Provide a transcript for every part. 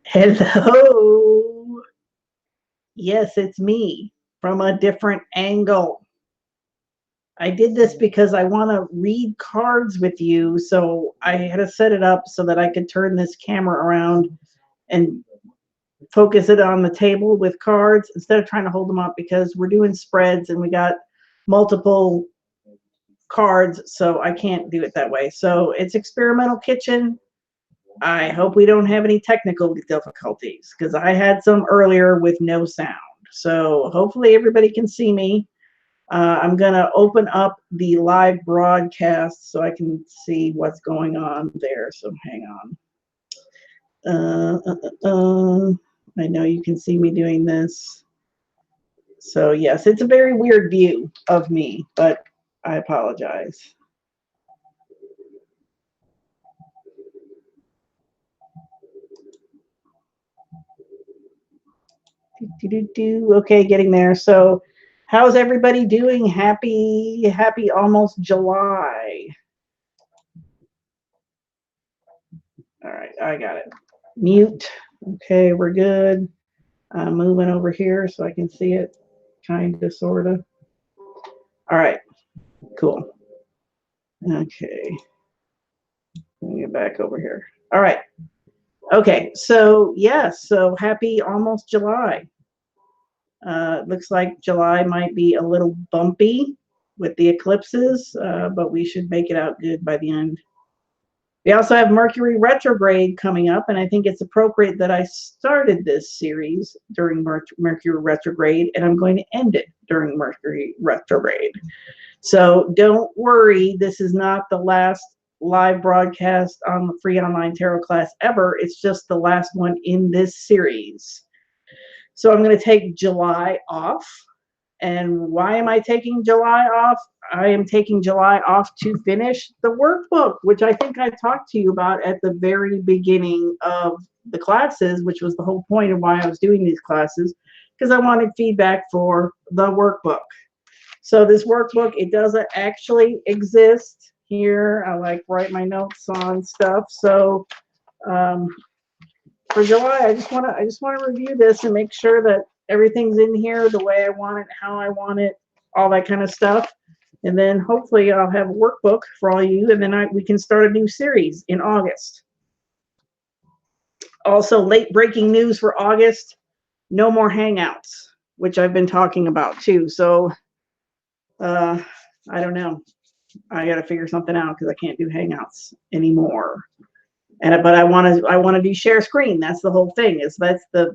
Hello. Yes, it's me from a different angle. I did this because I want to read cards with you, so I had to set it up so that I could turn this camera around and focus it on the table with cards instead of trying to hold them up, because we're doing spreads and we got multiple cards, so I can't do it that way. So it's Experimental Kitchen. I hope we don't have any technical difficulties, because I had some earlier with no sound. So hopefully everybody can see me. I'm going to open up the live broadcast so I can see what's going on there. So hang on. I know you can see me doing this. So yes, it's a very weird view of me, but I apologize. Okay, getting there. So how's everybody doing? Happy almost July. All right, I got it. Mute. Okay, we're good. I'm moving over here so I can see it, kind of, sort of. All right, cool. Okay, let me get back over here. All right. Okay, so yes, so happy almost July. Looks like July might be a little bumpy with the eclipses, but we should make it out good by the end. We also have Mercury retrograde coming up, and I think it's appropriate that I started this series during Mercury retrograde, and I'm going to end it during Mercury retrograde. So don't worry, this is not the last live broadcast on the free online tarot class ever. It's just the last one in this series. So I'm going to take July off. And why am I taking July off? I am taking July off to finish the workbook, which I think I talked to you about at the very beginning of the classes, which was the whole point of why I was doing these classes, because I wanted feedback for the workbook. So this workbook, it doesn't actually exist here. I like write my notes on stuff. So for July, I just want to review this and make sure that everything's in here the way I want it, how I want it, all that kind of stuff. And then hopefully I'll have a workbook for all you, and then we can start a new series in August. Also, late breaking news for August: no more Hangouts, which I've been talking about too. So I don't know. I got to figure something out, because I can't do Hangouts anymore. But I want to do share screen. That's the whole thing. That's the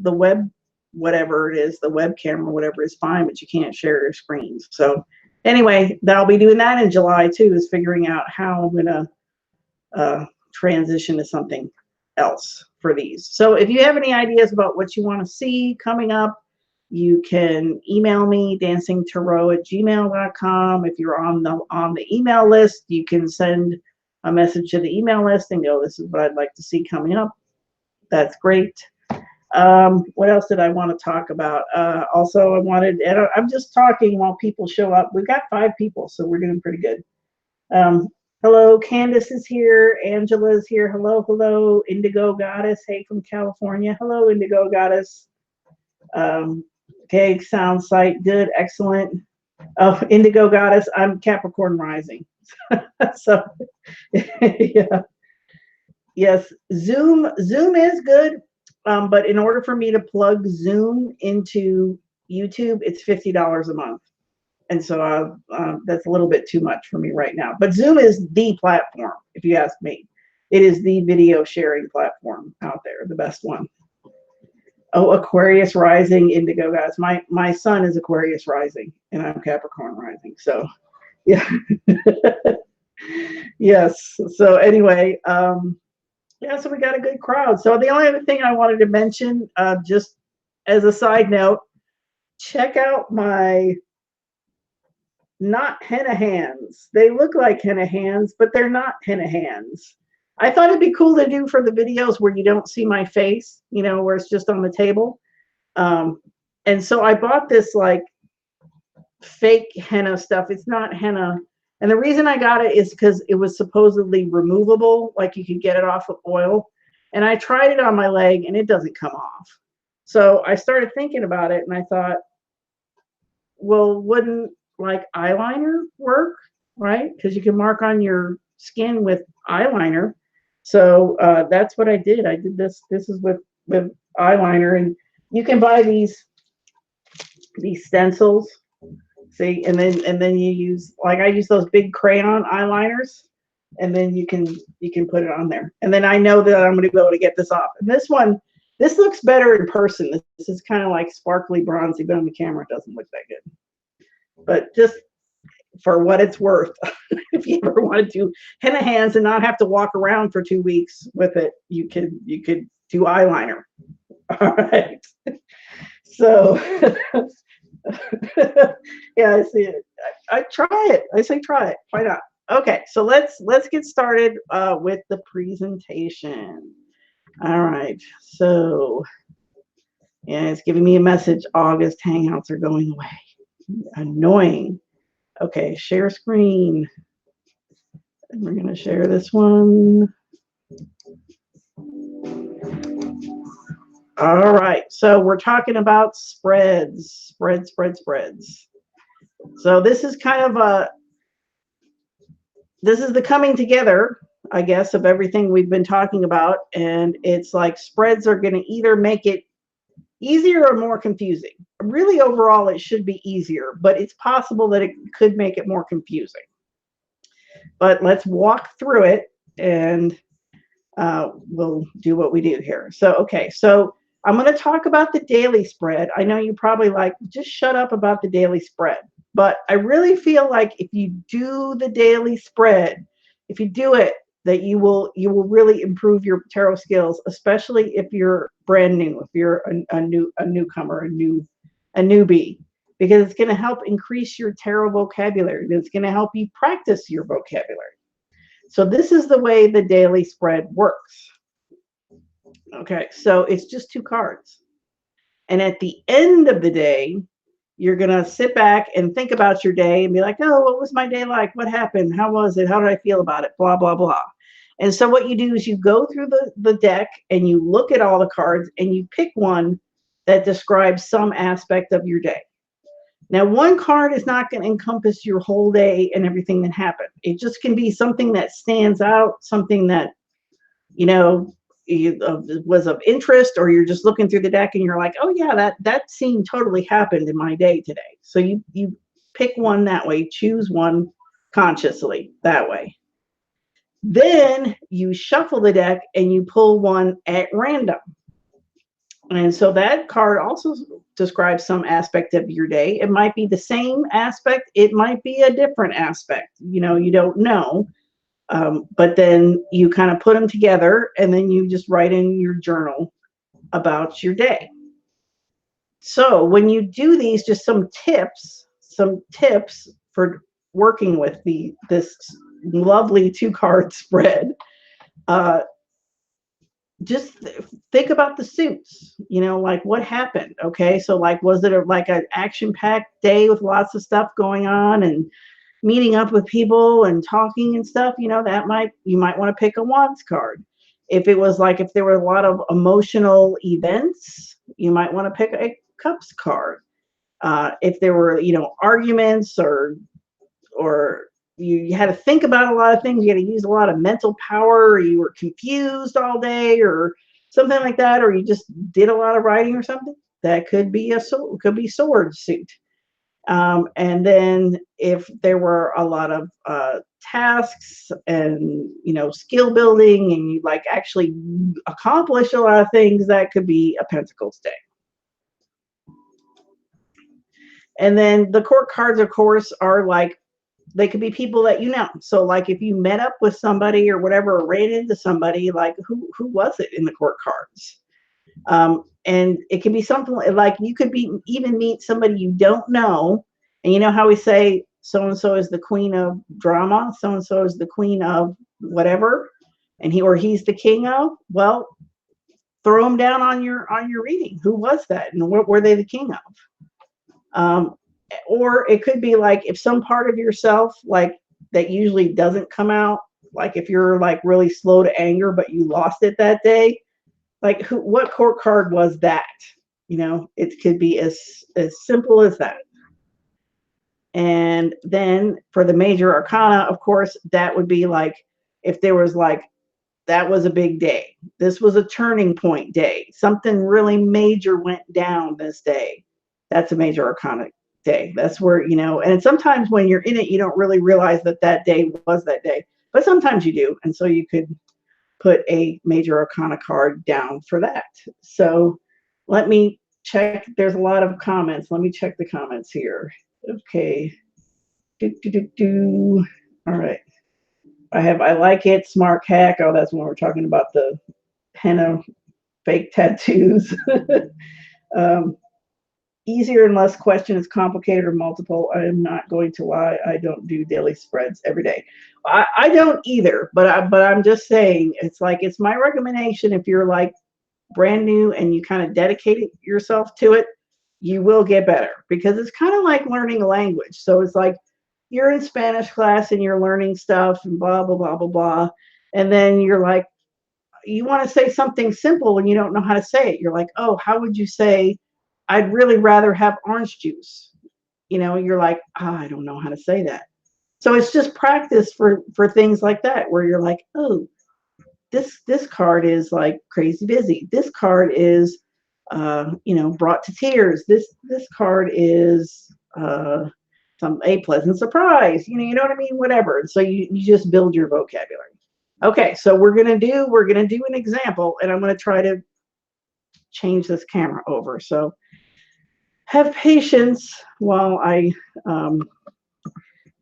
web, whatever it is, the webcam or whatever is fine, but you can't share your screens. So anyway, I'll be doing that in July too, is figuring out how I'm gonna transition to something else for these. So if you have any ideas about what you want to see coming up, you can email me, dancingtarot@gmail.com. If you're on the email list, you can send a message to the email list and go, this is what I'd like to see coming up. That's great. What else did I want to talk about? Also, I'm just talking while people show up. We've got 5 people, so we're doing pretty good. Hello, Candace is here. Angela's here. Hello. Indigo Goddess, hey, from California. Hello, Indigo Goddess. Okay, sound site, good, excellent. Oh, Indigo Goddess, I'm Capricorn rising. So yeah, yes, Zoom is good, but in order for me to plug Zoom into YouTube, it's $50 a month, and so that's a little bit too much for me right now. But Zoom is the platform, if you ask me. It is the video sharing platform out there, the best one. Oh, Aquarius rising, Indigo guys. My son is Aquarius rising, and I'm Capricorn rising. So yeah. Yes. So anyway, yeah, so we got a good crowd. So the only other thing I wanted to mention, just as a side note, check out my not henna hands. They look like henna hands, but they're not henna hands. I thought it'd be cool to do for the videos where you don't see my face, where it's just on the table. And so I bought this like fake henna stuff. It's not henna. And the reason I got it is because it was supposedly removable, like you could get it off of oil. And I tried it on my leg and it doesn't come off. So I started thinking about it and I thought, well, wouldn't like eyeliner work, right? Because you can mark on your skin with eyeliner. So that's what I did. I did this. This is with eyeliner, and you can buy these stencils. See, and then you use, like, I use those big crayon eyeliners, and then you can put it on there. And then I know that I'm going to be able to get this off. And this one, this looks better in person. This is kind of like sparkly bronzy, but on the camera it doesn't look that good. But just for what it's worth, if you ever want to do henna hands and not have to walk around for 2 weeks with it, you could do eyeliner. All right. So yeah, I see it. I try it. I say try it. Why not? Okay, so let's get started with the presentation. All right. So yeah, it's giving me a message. August Hangouts are going away. Annoying. Okay, share screen. And we're going to share this one. All right, so we're talking about spreads. Spreads. So this is kind of this is the coming together, I guess, of everything we've been talking about. And it's like spreads are going to either make it easier or more confusing. Really, overall, it should be easier, but it's possible that it could make it more confusing. But let's walk through it, and we'll do what we do here. So, okay, so I'm going to talk about the daily spread. I know you probably like, just shut up about the daily spread. But I really feel like if you do the daily spread, if you do it, that you will really improve your tarot skills, especially if you're brand new, if you're a newcomer, a newbie, because it's going to help increase your tarot vocabulary. It's going to help you practice your vocabulary. So this is the way the daily spread works. Okay, so it's just 2 cards. And at the end of the day, you're going to sit back and think about your day and be like, oh, what was my day like? What happened? How was it? How did I feel about it? Blah, blah, blah. And so what you do is you go through the deck and you look at all the cards and you pick one that describes some aspect of your day. Now, one card is not going to encompass your whole day and everything that happened. It just can be something that stands out, something that, you know, was of interest, or you're just looking through the deck and you're like, oh yeah, that scene totally happened in my day today. So you pick one that way, choose one consciously that way. Then you shuffle the deck and you pull one at random. And so that card also describes some aspect of your day. It might be the same aspect. It might be a different aspect. You know, you don't know. But then you kind of put them together and then you just write in your journal about your day. So when you do these, just some tips for working with this lovely 2-card spread. Just think about the suits, you know, like what happened. Okay, so like, was it like an action-packed day with lots of stuff going on and meeting up with people and talking and stuff? You know, you might want to pick a Wands card. If it was like, if there were a lot of emotional events, you might want to pick a Cups card. If there were, you know, arguments or you had to think about a lot of things, you had to use a lot of mental power, or you were confused all day or something like that, or you just did a lot of writing or something, that could be sword suit. And then if there were a lot of tasks and, you know, skill building, and you like actually accomplish a lot of things, that could be a Pentacles day. And then the court cards, of course, are like, they could be people that you know. So like if you met up with somebody or whatever, or ran into somebody, like who was it in the court cards? And it could be something like, you could even meet somebody you don't know. And you know how we say so-and-so is the queen of drama, so-and-so is the queen of whatever, and he's the king of, well, throw them down on your reading. Who was that? And what were they the king of? Or it could be like, if some part of yourself, like that usually doesn't come out. Like if you're like really slow to anger, but you lost it that day, like what court card was that? You know, it could be as simple as that. And then for the major arcana, of course, that would be like if there was like that was a big day. This was a turning point day. Something really major went down this day. That's a major arcana day. That's where, you know, and sometimes when you're in it, you don't really realize that that day was that day, but sometimes you do. And so you could put a major arcana card down for that. So let me check. There's a lot of comments. Let me check the comments here. Okay. All right. I like it. Smart hack. Oh, that's when we're talking about the henna fake tattoos. Easier and less question is complicated or multiple. I am not going to lie. I don't do daily spreads every day. I don't either, but I'm just saying it's like it's my recommendation if you're like brand new and you kind of dedicate yourself to it, you will get better because it's kind of like learning a language. So it's like you're in Spanish class and you're learning stuff and blah blah blah blah blah, and then you're like you want to say something simple and you don't know how to say it. You're like, oh, how would you say I'd really rather have orange juice? You know, you're like, oh, I don't know how to say that. So it's just practice for things like that where you're like, oh, this card is like crazy busy. This card is you know, brought to tears. This card is a pleasant surprise. You know what I mean? Whatever. And so you just build your vocabulary. Okay, so we're gonna do an example, and I'm gonna try to change this camera over. So have patience while I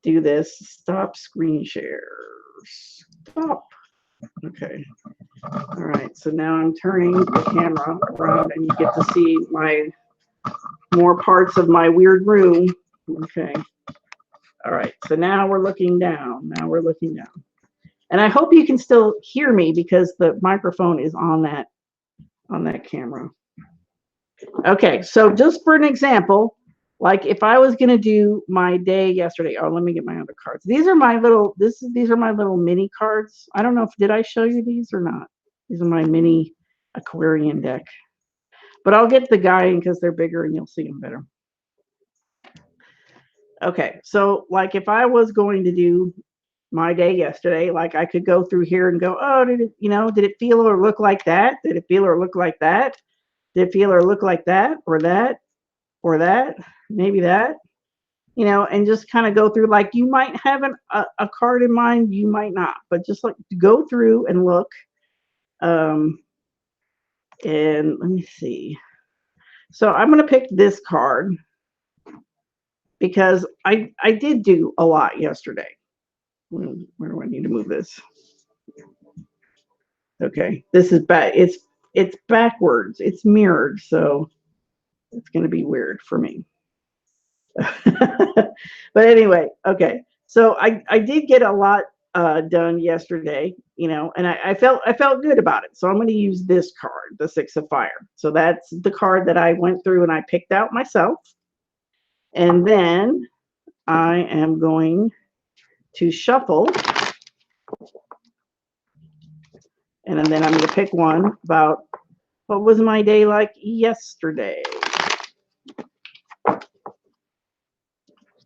do this. Stop screen share. Stop. Okay. All right. So now I'm turning the camera around, and you get to see more parts of my weird room. Okay. All right. So now we're looking down. And I hope you can still hear me because the microphone is on that camera. Okay, so just for an example, like if I was gonna do my day yesterday, oh, let me get my other cards. These are my little mini cards. I don't know did I show you these or not? These are my mini Aquarian deck. But I'll get the guy because they're bigger and you'll see them better. Okay, so like if I was going to do my day yesterday, like I could go through here and go, oh, did it feel or look like that? Did it feel or look like that? Did it feel or look like that or that or that? Maybe that, and just kind of go through, like you might have a card in mind, you might not, but just like go through and look. And let me see. So I'm going to pick this card because I did do a lot yesterday. Where do I need to move this? Okay, this is back. It's backwards. It's mirrored, so it's going to be weird for me. But anyway, okay. So I did get a lot done yesterday, and I felt good about it. So I'm going to use this card, the Six of Fire. So that's the card that I went through and I picked out myself. And then I am going to shuffle. And then I'm going to pick one about what was my day like yesterday.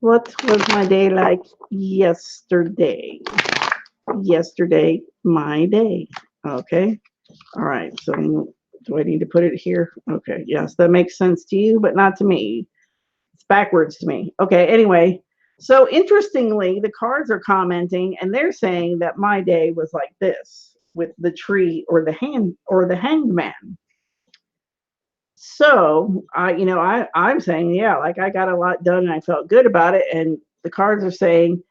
What was my day like yesterday? Yesterday, my day. Okay. All right. So do I need to put it here? Okay. Yes, that makes sense to you, but not to me. It's backwards to me. Okay. Anyway, so interestingly, the cards are commenting and they're saying that my day was like this with the tree or the hanged man. So I'm saying, yeah, like I got a lot done and I felt good about it. And the cards are saying,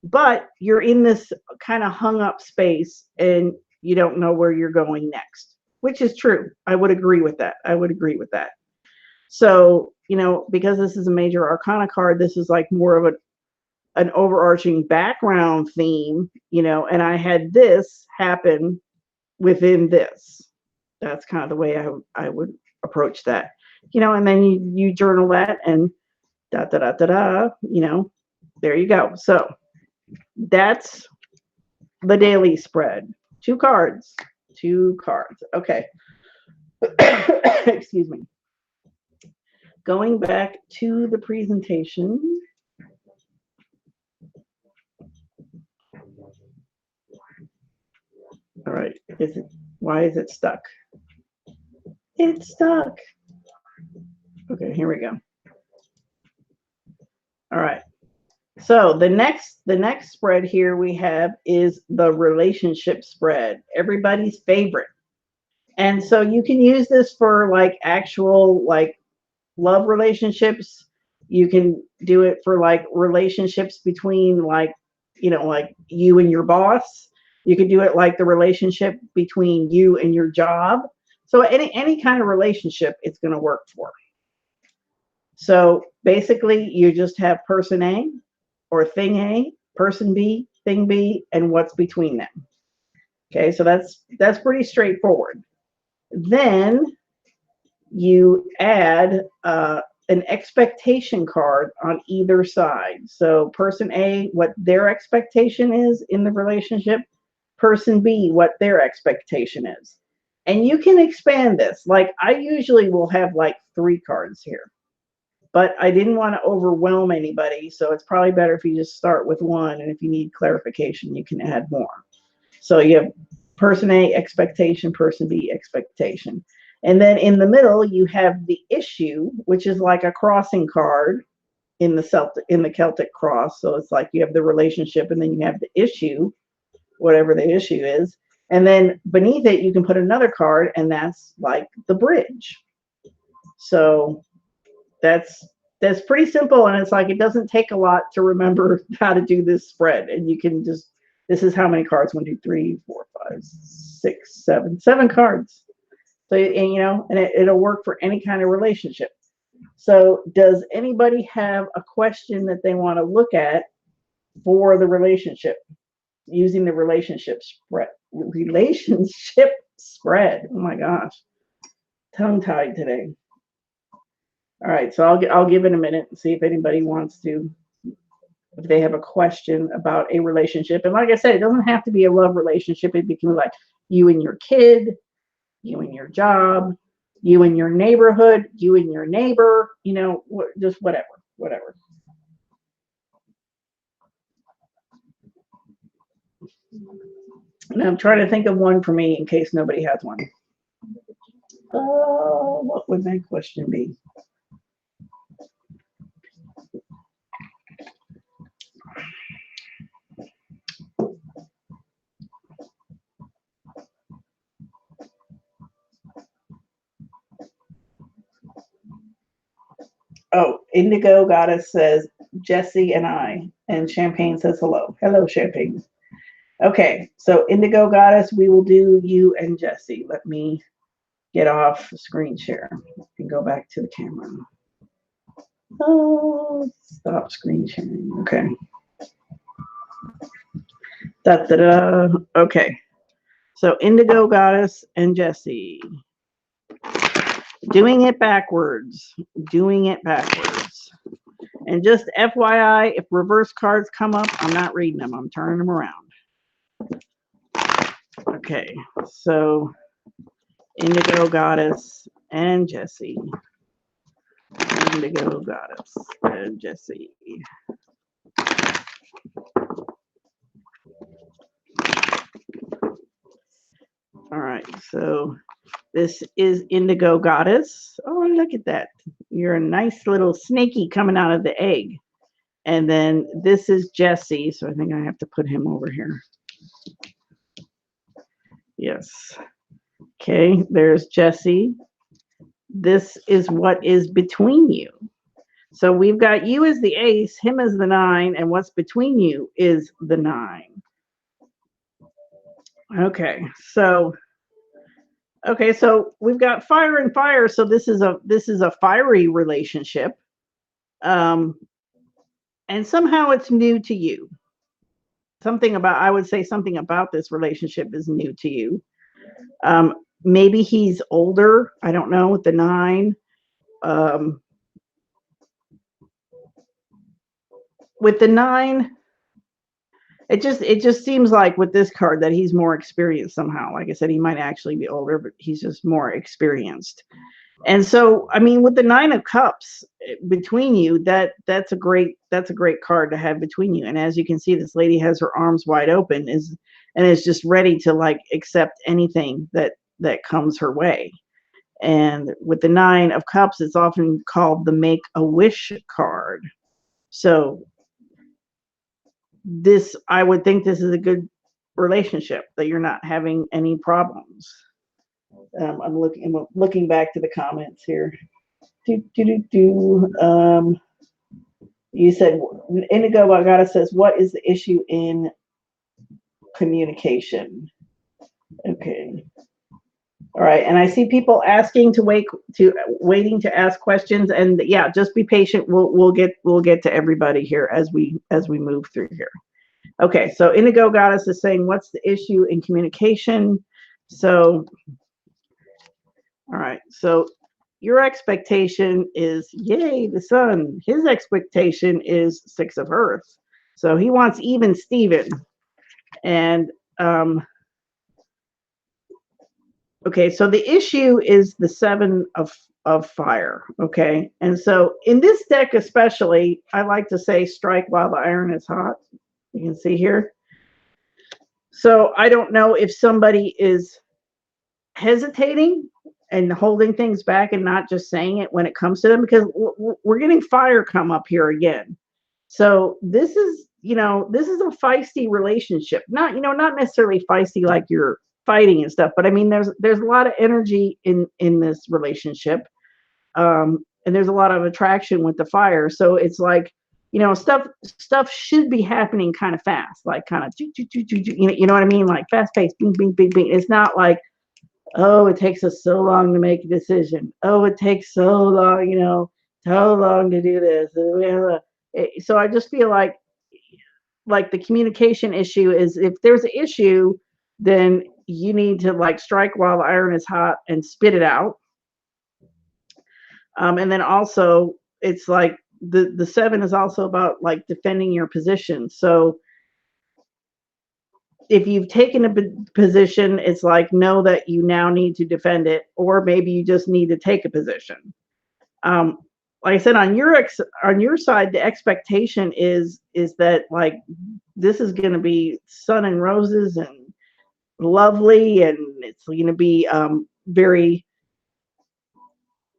but you're in this kind of hung up space and you don't know where you're going next, which is true. I would agree with that. So, because this is a major arcana card, this is like more of an overarching background theme, and I had this happen within this. That's kind of the way I would approach that, and then you journal that and there you go. So That's the daily spread. 2 cards. 2 cards. Okay. Excuse me. Going back to the presentation. All right. Why is it stuck? It's stuck. Okay, here we go. All right. So the next spread here we have is the relationship spread, everybody's favorite. And so you can use this for like actual like love relationships. You can do it for like relationships between like, you know, like you and your boss. You could do it like the relationship between you and your job. So any kind of relationship it's going to work for. So basically you just have person A or thing A, person B, thing B, and what's between them. Okay, so that's pretty straightforward. Then you add an expectation card on either side. So person A, what their expectation is in the relationship, person B, what their expectation is. And you can expand this. Like I usually will have like 3 cards here, but I didn't want to overwhelm anybody. So it's probably better if you just start with 1. And if you need clarification, you can add more. So you have person A, expectation, person B, expectation. And then in the middle, you have the issue, which is like a crossing card in the Celtic cross. So it's like you have the relationship and then you have the issue, whatever the issue is. And then beneath it, you can put another card, and that's like the bridge. So that's pretty simple. And it's like, it doesn't take a lot to remember how to do this spread. And you can just, this is how many cards? 1, 2, 3, 4, 5, 6, 7 cards. So, and you know, and it'll work for any kind of relationship. So does anybody have a question that they want to look at for the relationship using the relationship spread? Relationship spread. Oh my gosh. Tongue tied today. All right, so I'll give it a minute and see if anybody wants to, if they have a question about a relationship. And like I said, it doesn't have to be a love relationship. It can be like you and your kid, you and your job, you and your neighborhood, you and your neighbor, you know, just whatever. And I'm trying to think of one for me in case nobody has one. What would my question be? Oh, Indigo Goddess says Jesse and I, and Champagne says hello. Hello, Champagne. Okay, so Indigo Goddess, we will do you and Jesse. Let me get off screen share and go back to the camera. Oh, stop screen sharing. Okay. Da-da-da. Okay. So Indigo Goddess and Jesse. Doing it backwards. Doing it backwards. And just FYI, if reverse cards come up, I'm not reading them. I'm turning them around. Okay. So Indigo Goddess and Jesse. Indigo Goddess and Jesse. All right, so this is Indigo Goddess. Oh, look at that. You're a nice little snaky coming out of the egg. And then this is Jesse, so I think I have to put him over here. Yes. Okay, there's Jesse. This is what is between you. So we've got you as the ace, him as the 9, and what's between you is the 9. Okay, so we've got fire and fire. So this is a fiery relationship, and somehow it's new to you. I would say something about this relationship is new to you. Maybe he's older. I don't know, with the 9. With the 9, It just seems like with this card that he's more experienced somehow. Like I said, he might actually be older, but he's just more experienced. And so, I mean, with the 9 of Cups between you, that's a great card to have between you. And as you can see, this lady has her arms wide open, is just ready to like accept anything that comes her way. And with the 9 of Cups, it's often called the Make a Wish card. So this, I would think this is a good relationship, that you're not having any problems. I'm looking back to the comments here. You said Indigo Bagata says, what is the issue in communication? Okay. All right. And I see people asking to waiting to ask questions. And yeah, just be patient. We'll get to everybody here as we move through here. Okay, so Indigo Goddess is saying, what's the issue in communication? So, all right, so your expectation is, yay, the sun. His expectation is 6 of Earth. So he wants even Steven. And okay, so the issue is the 7 of Fire. Okay, and so in this deck especially, I like to say strike while the iron is hot. You can see here. So I don't know if somebody is hesitating and holding things back and not just saying it when it comes to them, because we're getting fire come up here again. So this is a feisty relationship. Not necessarily feisty like you're fighting and stuff, but I mean there's a lot of energy in this relationship. And there's a lot of attraction with the fire. So it's like, stuff should be happening kind of fast, like kind of, you know what I mean? Like fast paced, bing, bing, bing, bing. It's not like, oh, it takes us so long to make a decision. Oh, it takes so long, so long to do this. So I just feel like the communication issue is, if there's an issue, then you need to like strike while the iron is hot and spit it out. And then also it's like the 7 is also about like defending your position. So if you've taken a position, it's like, know that you now need to defend it, or maybe you just need to take a position. Like I said, on your side, the expectation is that like this is going to be sun and roses and lovely, and it's going to be very,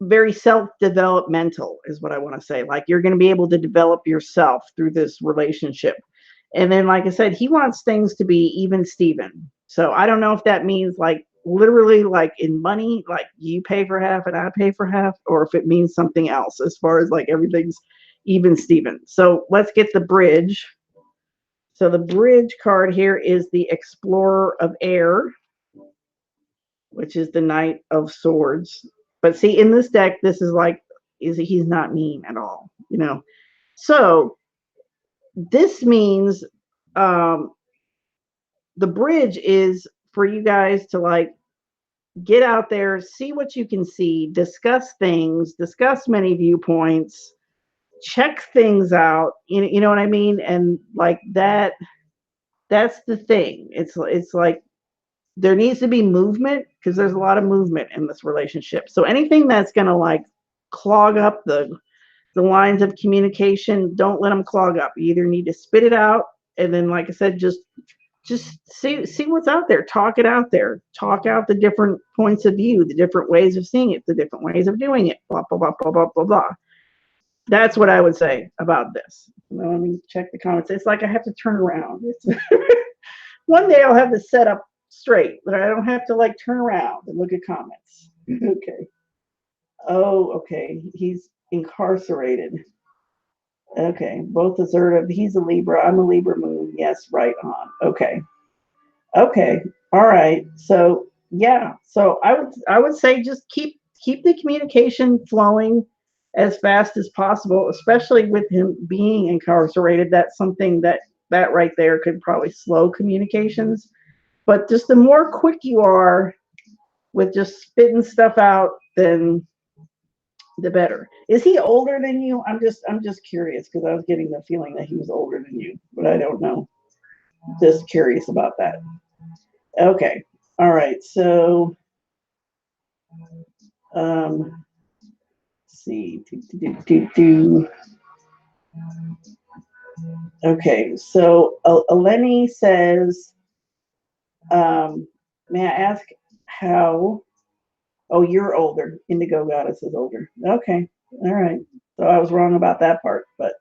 very self-developmental is what I want to say. Like you're going to be able to develop yourself through this relationship. And then, like I said, he wants things to be even Steven. So I don't know if that means like literally like in money, like you pay for half and I pay for half, or if it means something else as far as like everything's even Steven. So let's get the bridge. So the bridge card here is the Explorer of Air, which is the Knight of Swords. But see, in this deck, this is like, he's not mean at all, So this means the bridge is for you guys to like get out there, see what you can see, discuss things, discuss many viewpoints, check things out. You know what I mean? And like that's the thing. It's like there needs to be movement, because there's a lot of movement in this relationship. So anything that's going to like clog up the lines of communication, don't let them clog up. You either need to spit it out, and then, like I said, just see what's out there. Talk it out there. Talk out the different points of view, the different ways of seeing it, the different ways of doing it. Blah blah blah blah blah blah blah. That's what I would say about this. Let me check the comments. It's like I have to turn around. One day I'll have this set up straight, but I don't have to like turn around and look at comments. Okay. Oh, okay. He's incarcerated. Okay. Both assertive. He's a Libra. I'm a Libra moon. Yes, right on. Okay. Okay. All right. So yeah. So I would say just keep the communication flowing as fast as possible, especially with him being incarcerated. That's something that right there could probably slow communications. But just the more quick you are with just spitting stuff out, then the better. Is he older than you? I'm just curious, because I was getting the feeling that he was older than you, but I don't know. Just curious about that. Okay. All right. So, let's see. Okay. So, Eleni says, may I ask how? Oh, you're older. Indigo Goddess is older. Okay. All right. So I was wrong about that part, but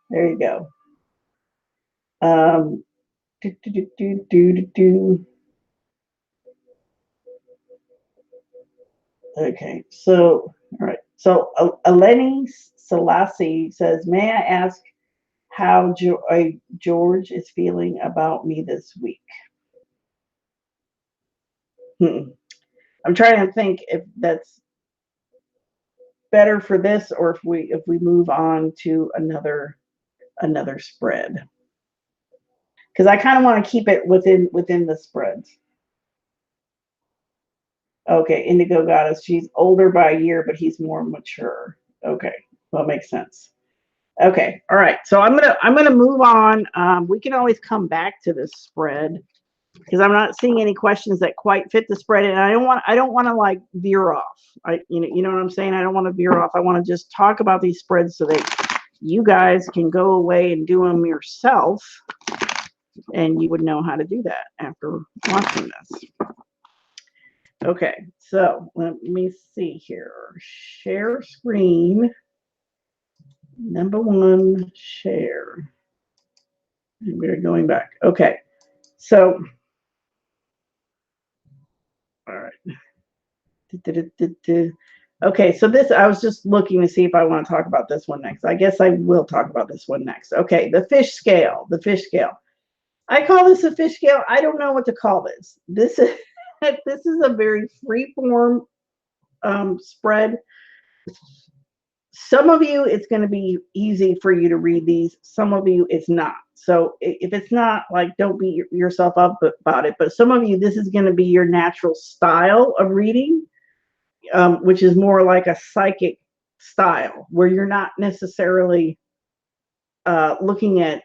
there you go. Um, do, do, do, do, do, do. Okay, so, all right. So, Eleni Selassie says, may I ask how George is feeling about me this week? I'm trying to think if that's better for this or if we move on to another spread. Because I kind of want to keep it within the spreads. Okay, Indigo Goddess. She's older by a year, but he's more mature. Okay, that makes sense. Okay, all right. So I'm gonna move on. We can always come back to this spread because I'm not seeing any questions that quite fit the spread, and I don't want to like veer off. You know what I'm saying. I don't want to veer off. I want to just talk about these spreads so that you guys can go away and do them yourself, and you would know how to do that after watching this. Okay, so let me see here. Share screen. Number one, share. And we're going back. Okay, so, all right. Okay, so this, I was just looking to see if I want to talk about this one next. I guess I will talk about this one next. Okay, the fish scale. The fish scale. I call this a fish scale. I don't know what to call this. This is this is a very free form spread. Some of you, it's going to be easy for you to read these. Some of you, it's not. So if it's not, like, don't beat yourself up about it. But some of you, this is going to be your natural style of reading, which is more like a psychic style, where you're not necessarily looking at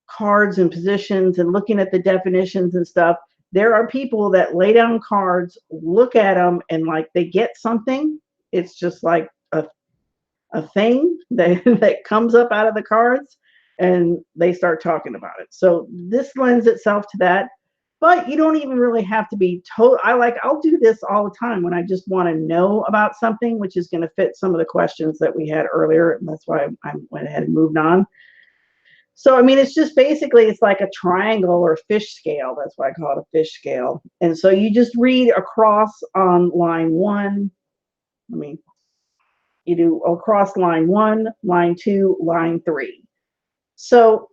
cards and positions and looking at the definitions and stuff. There are people that lay down cards, look at them, and like they get something. It's just like a thing that comes up out of the cards, and they start talking about it. So this lends itself to that, but you don't even really have to be told. I'll do this all the time when I just want to know about something, which is going to fit some of the questions that we had earlier, and that's why I went ahead and moved on. So, I mean, it's just basically, it's like a triangle or fish scale. That's why I call it a fish scale. And so you just read across on line one. You do across line one, line two, line three. So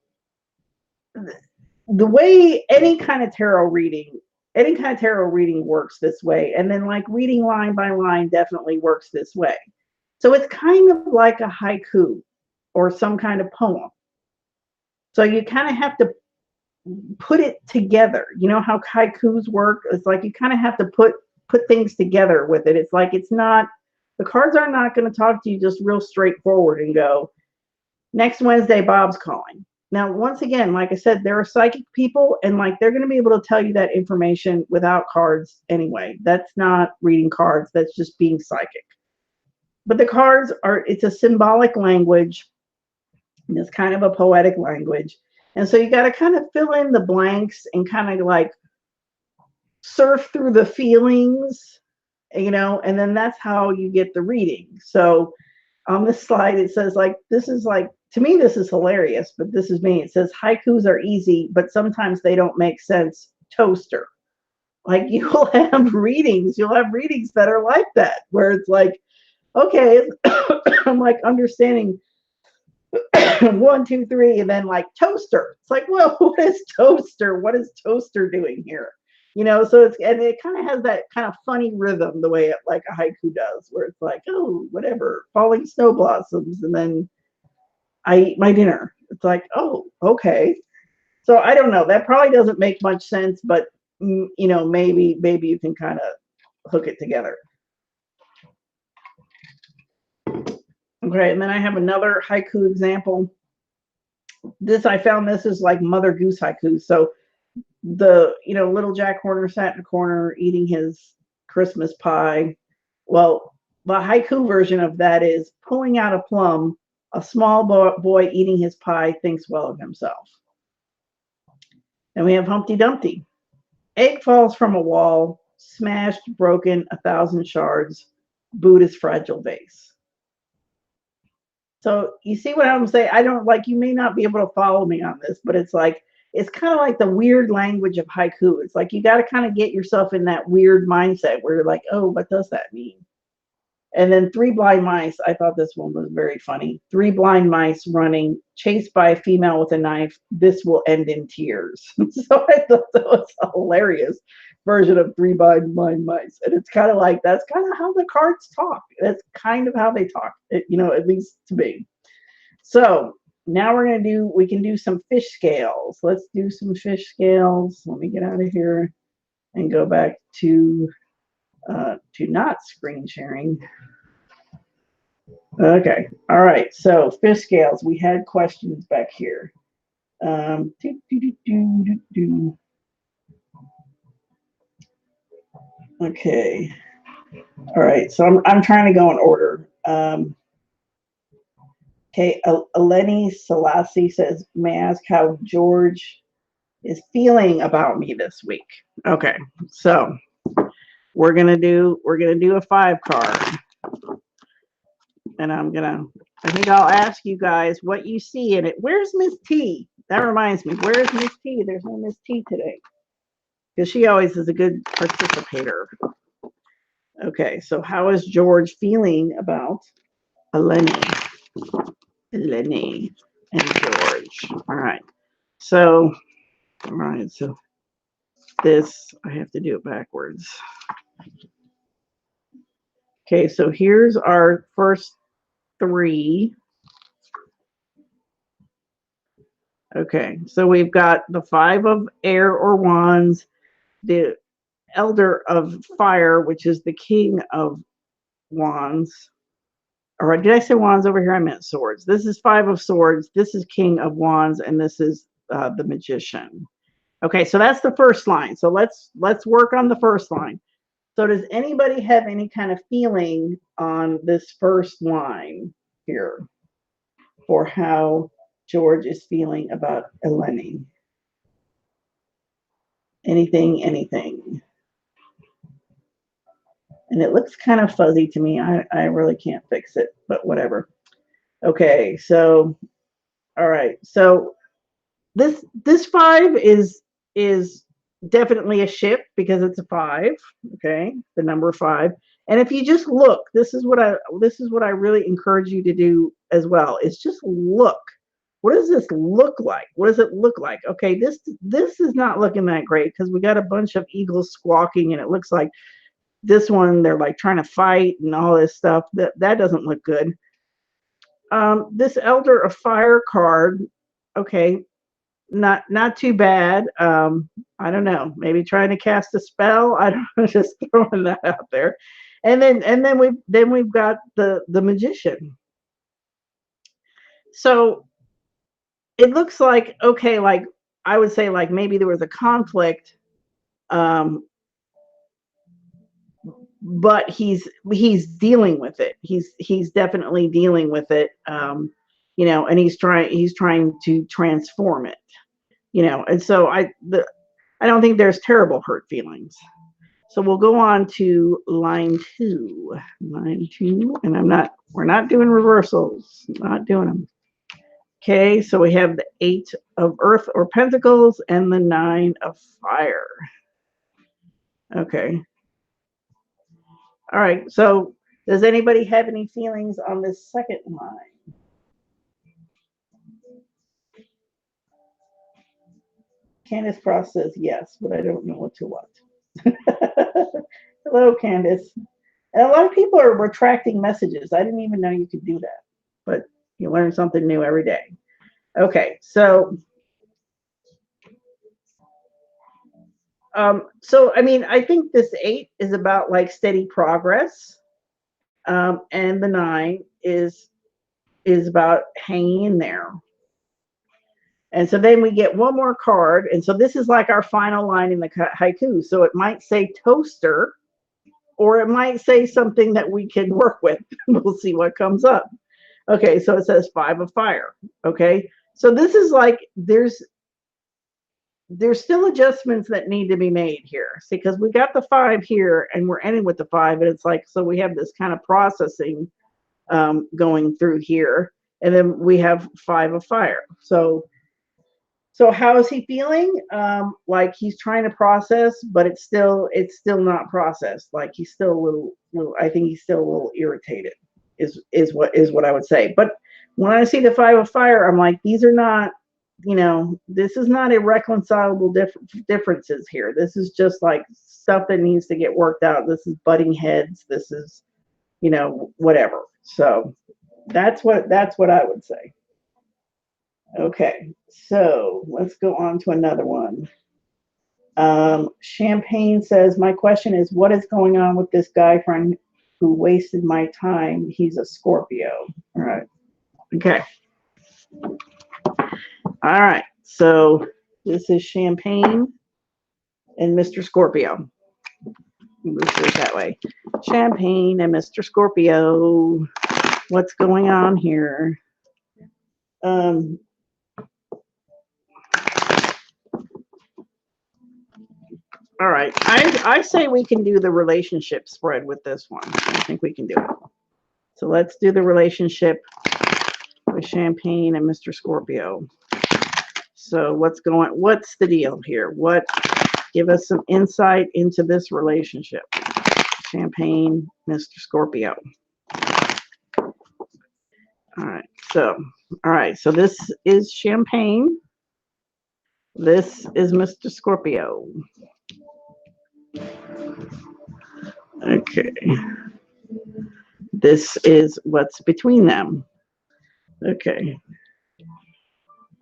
the way any kind of tarot reading works this way. And then like reading line by line definitely works this way. So it's kind of like a haiku or some kind of poem. So you kind of have to put it together. You know how haikus work? It's like you kind of have to put things together with it. It's like it's not, the cards are not going to talk to you just real straightforward and go, next Wednesday, Bob's calling. Now, once again, like I said, there are psychic people, and like they're going to be able to tell you that information without cards anyway. That's not reading cards. That's just being psychic. But the cards are, it's a symbolic language. It's kind of a poetic language. And so you got to kind of fill in the blanks and kind of like surf through the feelings, and then that's how you get the reading. So on this slide, it says like, this is like, to me, this is hilarious, but this is me. It says haikus are easy, but sometimes they don't make sense. Toaster. Like you'll have readings that are like that, where it's like, okay, I'm like understanding 1, 2, 3, and then like toaster. It's like, well, what is toaster? What is toaster doing here? So it kind of has that kind of funny rhythm, the way it like a haiku does, where it's like, oh, whatever, falling snow blossoms, and then I eat my dinner. It's like, oh, okay. So I don't know. That probably doesn't make much sense, but maybe you can kind of hook it together. Okay, and then I have another haiku example. I found this is like Mother Goose haiku. So the, little Jack Horner sat in a corner eating his Christmas pie. Well, the haiku version of that is pulling out a plum. A small boy eating his pie thinks well of himself. Then we have Humpty Dumpty. Egg falls from a wall, smashed, broken, 1,000 shards. Buddha's fragile vase. So you see what I'm saying? I don't like, you may not be able to follow me on this, but it's like, it's kind of like the weird language of haiku. It's like you got to kind of get yourself in that weird mindset where you're like, oh, what does that mean? And then Three Blind Mice. I thought this one was very funny. Three blind mice running, chased by a female with a knife. This will end in tears. So I thought that was a hilarious version of Three Blind Mice. And it's kind of like, that's kind of how the cards talk. That's kind of how they talk, at least to me. So now we can do some fish scales. Let's do some fish scales. Let me get out of here and go back to not screen sharing. Okay. All right. So fish scales. We had questions back here. Okay. All right. So I'm trying to go in order. Okay. Eleni Selassie says, may I ask how George is feeling about me this week? Okay. So we're gonna do a 5 card. And I think I'll ask you guys what you see in it. Where's Miss T? That reminds me, where's Miss T? There's no Miss T today. Because she always is a good participator. Okay, so how is George feeling about Eleni and George? All right. So this, I have to do it backwards. Okay, so here's our first 3. Okay, so we've got the 5 of air or wands, the elder of fire, which is the king of wands. Or did I say wands over here? I meant swords. This is 5 of swords. This is king of wands, and this is the magician. Okay, so that's the first line. So let's work on the first line. So does anybody have any kind of feeling on this first line here for how George is feeling about Eleni? Anything. And it looks kind of fuzzy to me. I really can't fix it, but whatever. Okay, so all right. So this 5 is definitely a ship because it's a 5. Okay, the number 5. And if you just look, this is what I really encourage you to do as well. Is just look. What does this look like? What does it look like? Okay, this is not looking that great because we got a bunch of eagles squawking, and it looks like this one they're like trying to fight and all this stuff. That doesn't look good. This Elder of Fire card, okay, not too bad. I don't know, maybe trying to cast a spell. I don't know, just throwing that out there. And then we've got the magician. So it looks like, okay, like I would say like maybe there was a conflict, but he's dealing with it. He's definitely dealing with it. And he's trying to transform it. And so I don't think there's terrible hurt feelings. So we'll go on to line 2. Line 2, and we're not doing reversals. Not doing them. Okay, so we have the 8 of earth or pentacles and the 9 of fire. Okay. All right, so does anybody have any feelings on this second line? Candace Cross says yes, but I don't know what to what. Hello, Candace. And a lot of people are retracting messages. I didn't even know you could do that, but you learn something new every day. Okay, so I mean, I think this 8 is about like steady progress, and the 9 is about hanging in there. And so then we get one more card. And so this is like our final line in the haiku. So it might say toaster, or it might say something that we can work with. We'll see what comes up. Okay, so it says 5 of fire. Okay, so this is like there's still adjustments that need to be made here. See, because we got the 5 here and we're ending with the 5, and it's like, so we have this kind of processing going through here, and then we have 5 of fire. So how is he feeling? Like he's trying to process, but it's still not processed. Like he's still a little I think he's still a little irritated is what I would say. But when I see the 5 of fire, I'm like, these are not, this is not irreconcilable differences here. This is just like stuff that needs to get worked out. This is butting heads. This is, whatever. So that's what I would say. Okay, so let's go on to another one. Champagne says, my question is, what is going on with this guy friend who wasted my time? He's a Scorpio. All right. Okay. All right. So this is Champagne and Mr. Scorpio. Move it that way. Champagne and Mr. Scorpio. What's going on here? All right. I say we can do the relationship spread with this one. I think we can do it. So let's do the relationship with Champagne and Mr. Scorpio. So what's the deal here? Give us some insight into this relationship. Champagne, Mr. Scorpio. All right. So this is Champagne. This is Mr. Scorpio. Okay. This is what's between them. Okay.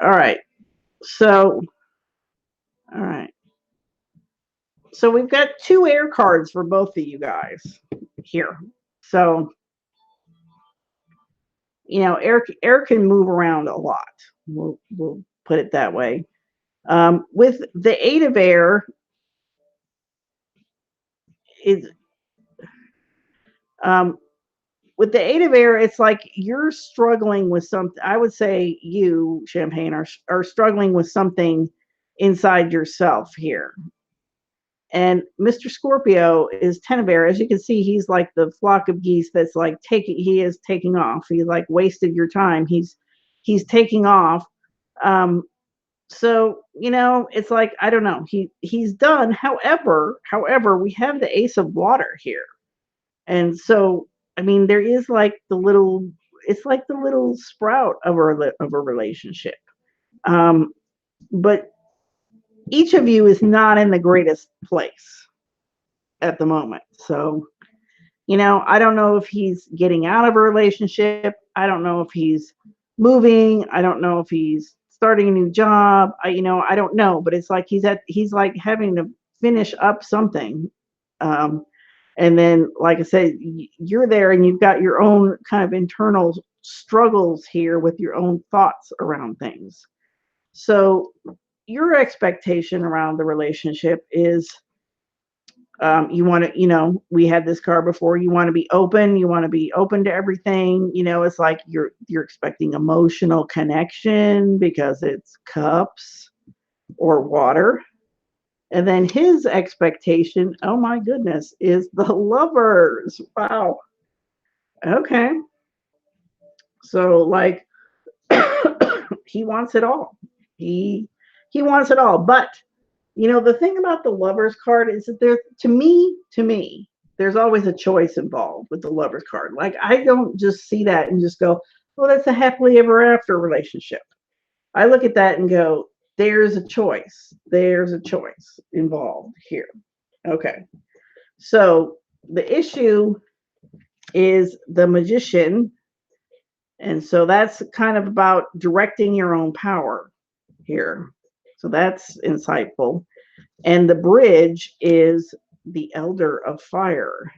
All right. So we've got 2 air cards for both of you guys here. So, air can move around a lot. We'll put it that way. With the 8 of air, with the 8 of air, it's like you're struggling with something. I would say you, Champagne, are struggling with something inside yourself here. And Mr. Scorpio is 10 of air. As you can see, he's like the flock of geese that's like he is taking off. He's like wasted your time. He's taking off. So, it's like, I don't know. He's done. However, we have the Ace of Water here. And so, I mean, there is like it's like the little sprout of a relationship. But each of you is not in the greatest place at the moment. So, I don't know if he's getting out of a relationship. I don't know if he's moving. I don't know if he's starting a new job. I don't know, but it's like he's like having to finish up something. And then, like I said, you're there and you've got your own kind of internal struggles here with your own thoughts around things. So your expectation around the relationship is you want to, we had this card before, you want to be open. You want to be open to everything. It's like you're expecting emotional connection because it's cups or water. And then his expectation, oh my goodness, is the Lovers. Wow. Okay. So like he wants it all. He wants it all. But the thing about the Lovers card is that to me, there's always a choice involved with the Lovers card. Like I don't just see that and just go, well, that's a happily ever after relationship. I look at that and go, there's a choice. There's a choice involved here. Okay. So the issue is the Magician. And so that's kind of about directing your own power here. So that's insightful. And the Bridge is the Elder of Fire.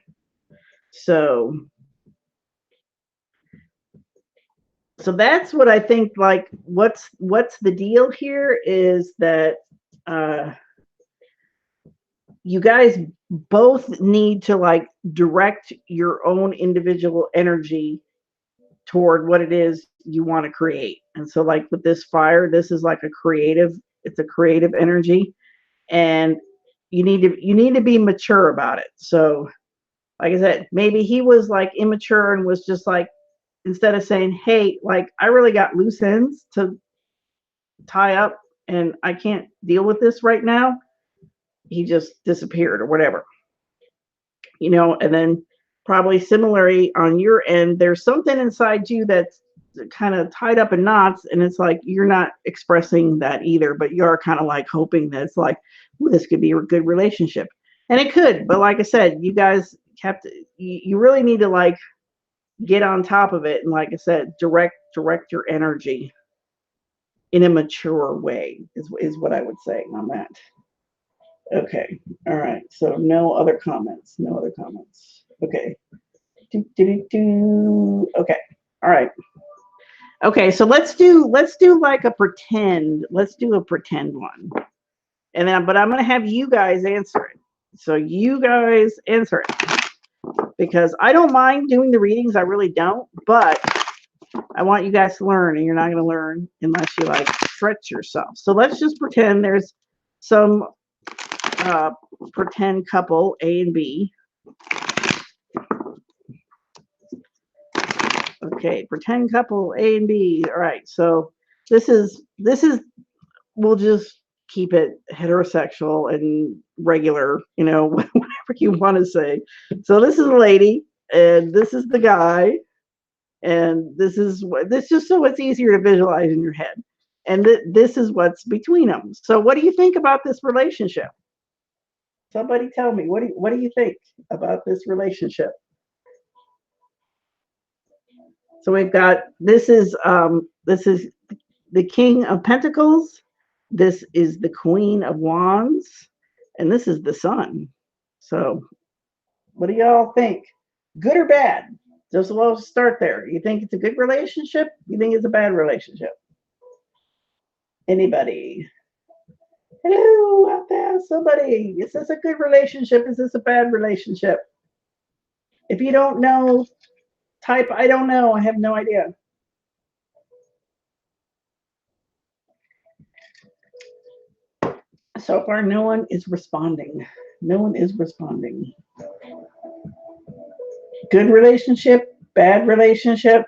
So So that's what I think, like, what's the deal here is that you guys both need to like direct your own individual energy toward what it is you want to create. And so like with this fire, this is like it's a creative energy, and you need to be mature about it. So like I said, maybe he was like immature and was just like, instead of saying, hey, like I really got loose ends to tie up and I can't deal with this right now, he just disappeared or whatever, and then probably similarly on your end, there's something inside you that's kind of tied up in knots, and it's like you're not expressing that either, but you're kind of like hoping that it's like, well, this could be a good relationship. And it could, but like I said, you guys kept, you really need to like get on top of it, and like I said, direct your energy in a mature way is what I would say on that. Okay. All right. So no other comments. No other comments. Okay. Okay. All right. Okay. So let's do like a pretend. Let's do a pretend one. And then but I'm gonna have you guys answer it. So you guys answer it. Because I don't mind doing the readings, I really don't, but I want you guys to learn, and you're not gonna learn unless you like stretch yourself. So let's just pretend there's some pretend couple A and B. Okay, pretend couple A and B. All right, so this is we'll just keep it heterosexual and regular, whatever you want to say. So this is a lady, and this is the guy, and this just so it's easier to visualize in your head. And this is what's between them. So what do you think about this relationship? Somebody tell me, what do you think about this relationship? So we've got this is the King of Pentacles, this is the Queen of Wands, and this is the Sun. So what do y'all think? Good or bad? Just we'll start there. You think it's a good relationship? You think it's a bad relationship? Anybody? Hello out there, somebody. Is this a good relationship? Is this a bad relationship? If you don't know, type I don't know. I have no idea. So far, no one is responding. No one is responding. Good relationship, bad relationship.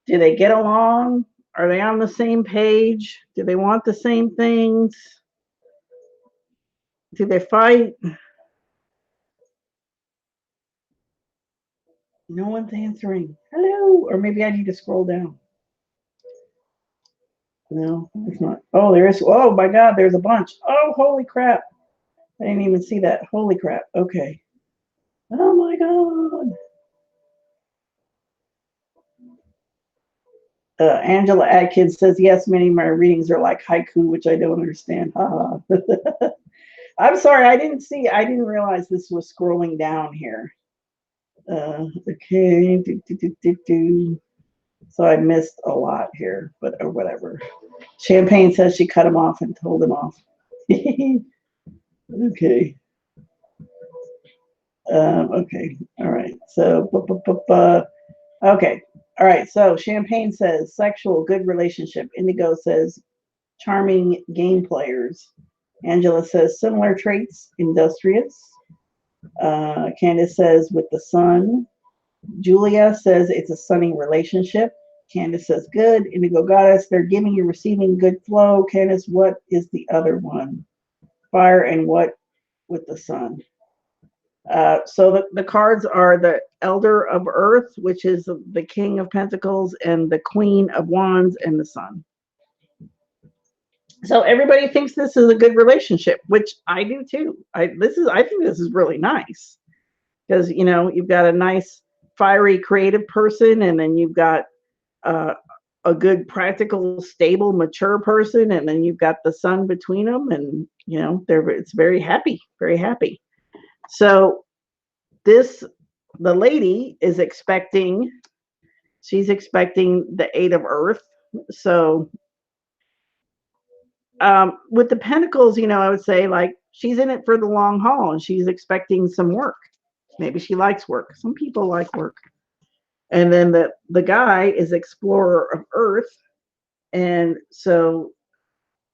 Do they get along? Are they on the same page? Do they want the same things? Do they fight? No one's answering. Hello. Or maybe I need to scroll down. No, it's not. Oh, there is. Oh my God, there's a bunch. Oh, holy crap. I didn't even see that. Holy crap. Okay. Oh my God. Angela Atkins says, yes, many of my readings are like haiku, which I don't understand. I'm sorry, I didn't realize this was scrolling down here. Okay. So I missed a lot here, but or whatever. Champagne says she cut him off and told him off. Okay. Okay. All right. So, okay. All right. So Champagne says sexual, good relationship. Indigo says charming game players. Angela says similar traits, industrious. Candace says with the sun. Julia says it's a sunny relationship. Candace says good. Indigo Goddess, they're giving you receiving good flow. Candace, what is the other one? Fire and what with the sun? So the cards are the Elder of Earth, which is the King of Pentacles, and the Queen of Wands, and the Sun. So everybody thinks this is a good relationship, which I do too. I think this is really nice because you've got a nice fiery creative person, and then you've got a good practical stable mature person, and then you've got the sun between them, and it's very happy, very happy. So the lady is expecting She's expecting the 8 of Earth. So with the Pentacles, I would say like she's in it for the long haul and she's expecting some work. Maybe she likes work. Some people like work. And then the guy is explorer of Earth, and so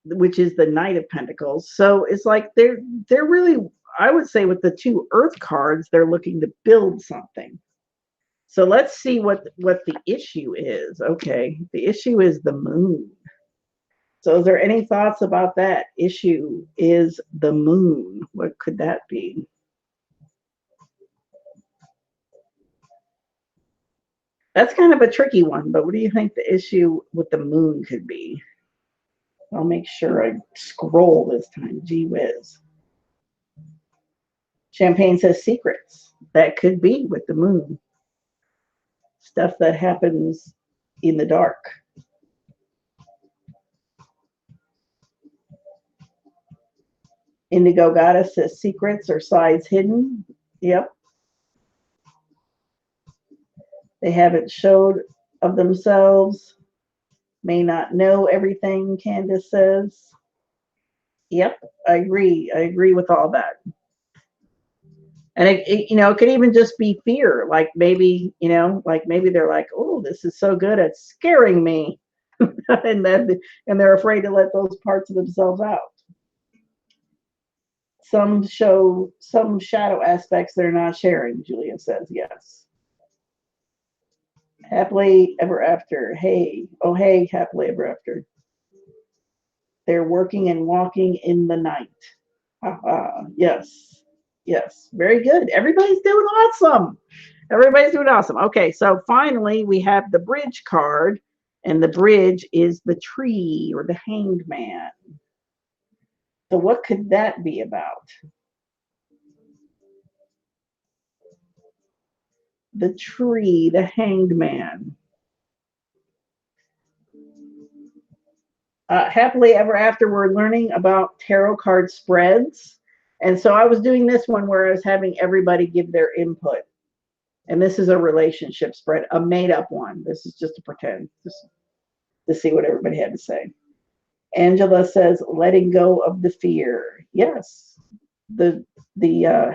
which is the Knight of Pentacles. So it's like they're really, I would say with the 2 Earth cards, they're looking to build something. So let's see what the issue is. Okay, the issue is the Moon. So is there any thoughts about that? Issue is the Moon. What could that be? That's kind of a tricky one, but what do you think the issue with the Moon could be? I'll make sure I scroll this time. Gee whiz. Champagne says secrets. That could be with the Moon. Stuff that happens in the dark. Indigo Goddess says secrets or sides hidden. Yep. They haven't showed of themselves. May not know everything, Candace says. Yep, I agree. I agree with all that. And it could even just be fear. Like maybe, like maybe they're like, oh, this is so good at scaring me. and they're afraid to let those parts of themselves out. Some show some shadow aspects they're not sharing, Julia says. Yes. Happily ever after. Hey. Oh, hey, happily ever after. They're working and walking in the night. Yes. Yes. Very good. Everybody's doing awesome. Everybody's doing awesome. Okay, so finally we have the bridge card, and the bridge is the tree or the hanged man. So what could that be about? The tree, the hanged man. Happily ever after, we're learning about tarot card spreads. And so I was doing this one where I was having everybody give their input. And this is a relationship spread, a made up one. This is just a pretend, just to see what everybody had to say. Angela says, letting go of the fear. Yes, the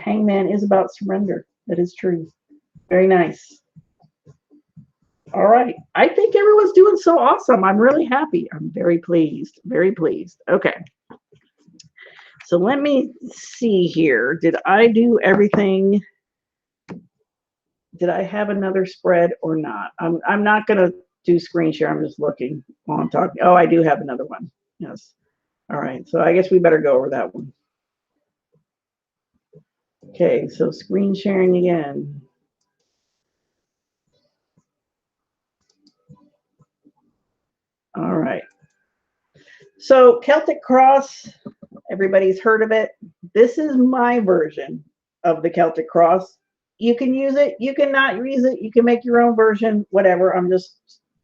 hangman is about surrender. That is true. Very nice. All right. I think everyone's doing so awesome. I'm really happy. I'm very pleased. Very pleased. Okay. So let me see here. Did I do everything? Did I have another spread or not? I'm not going to do screen share. I'm just looking while I'm talking. Oh, I do have another one. Yes. All right. So I guess we better go over that one. Okay. So screen sharing again. All right. So Celtic Cross, everybody's heard of it. This is my version of the Celtic Cross. You can use it. You can not use it. You can make your own version, whatever. I'm just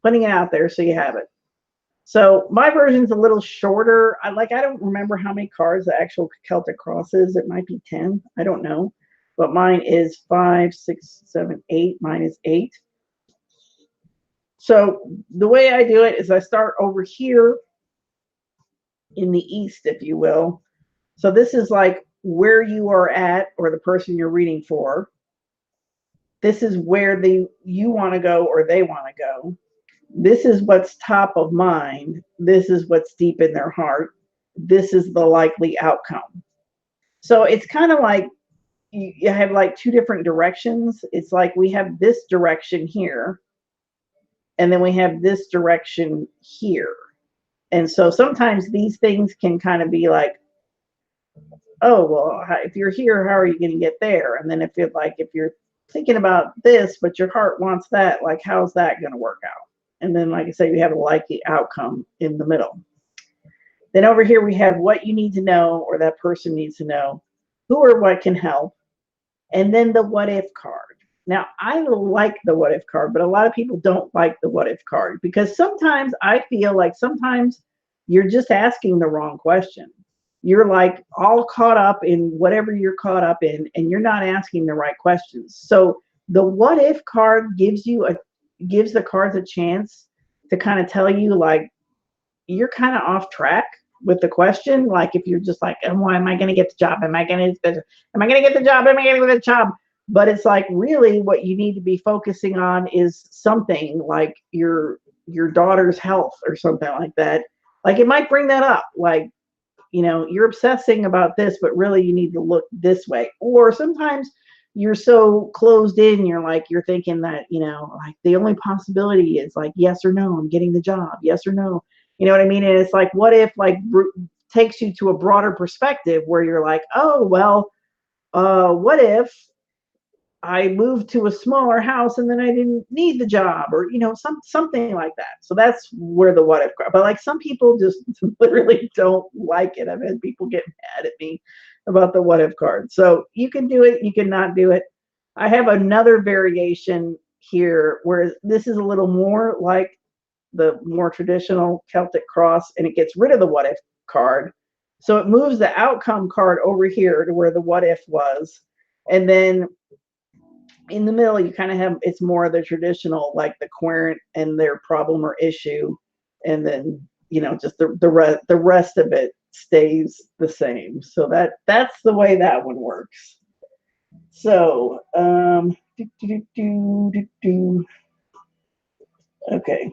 putting it out there so you have it. So my version's a little shorter. I don't remember how many cards the actual Celtic Cross is. It might be 10. I don't know. But mine is 5, 6, 7, 8. Mine is 8. So the way I do it is I start over here in the east, if you will. So this is like where you are at, or the person you're reading for. This is where you want to go or they want to go. This is what's top of mind. This is what's deep in their heart. This is the likely outcome. So it's kind of like you have like 2 different directions. It's like we have this direction here, and then we have this direction here. And so sometimes these things can kind of be like, oh, well, if you're here, how are you going to get there? And then if you're thinking about this, but your heart wants that, like, how's that going to work out? And then, like I say, we have a likely outcome in the middle. Then over here, we have what you need to know, or that person needs to know, who or what can help. And then the what if card. Now, I like the what if card, but a lot of people don't like the what if card, because sometimes I feel like sometimes you're just asking the wrong question. You're like all caught up in whatever you're caught up in, and you're not asking the right questions. So the what if card gives you gives the cards a chance to kind of tell you, like, you're kind of off track with the question. Like, if you're just like, why am I going to get the job? Am I going to get the job? Am I going to get the job? But it's like, really what you need to be focusing on is something like your daughter's health or something like that. Like, it might bring that up. Like, you're obsessing about this, but really you need to look this way. Or sometimes you're so closed in, you're thinking that, like, the only possibility is like, yes or no, I'm getting the job, yes or no. You know what I mean? And it's like, what if, like, takes you to a broader perspective where you're like, oh, well, what if I moved to a smaller house and then I didn't need the job, or something like that. So that's where the what if card. But like, some people just literally don't like it. I've had people get mad at me about the what if card. So you can do it, you can not do it. I have another variation here where this is a little more like the more traditional Celtic cross, and it gets rid of the what if card. So it moves the outcome card over here to where the what if was. And then in the middle, you kind of have, it's more of the traditional, like the querent and their problem or issue. And then, just the rest of it stays the same. So that's the way that one works. So, okay.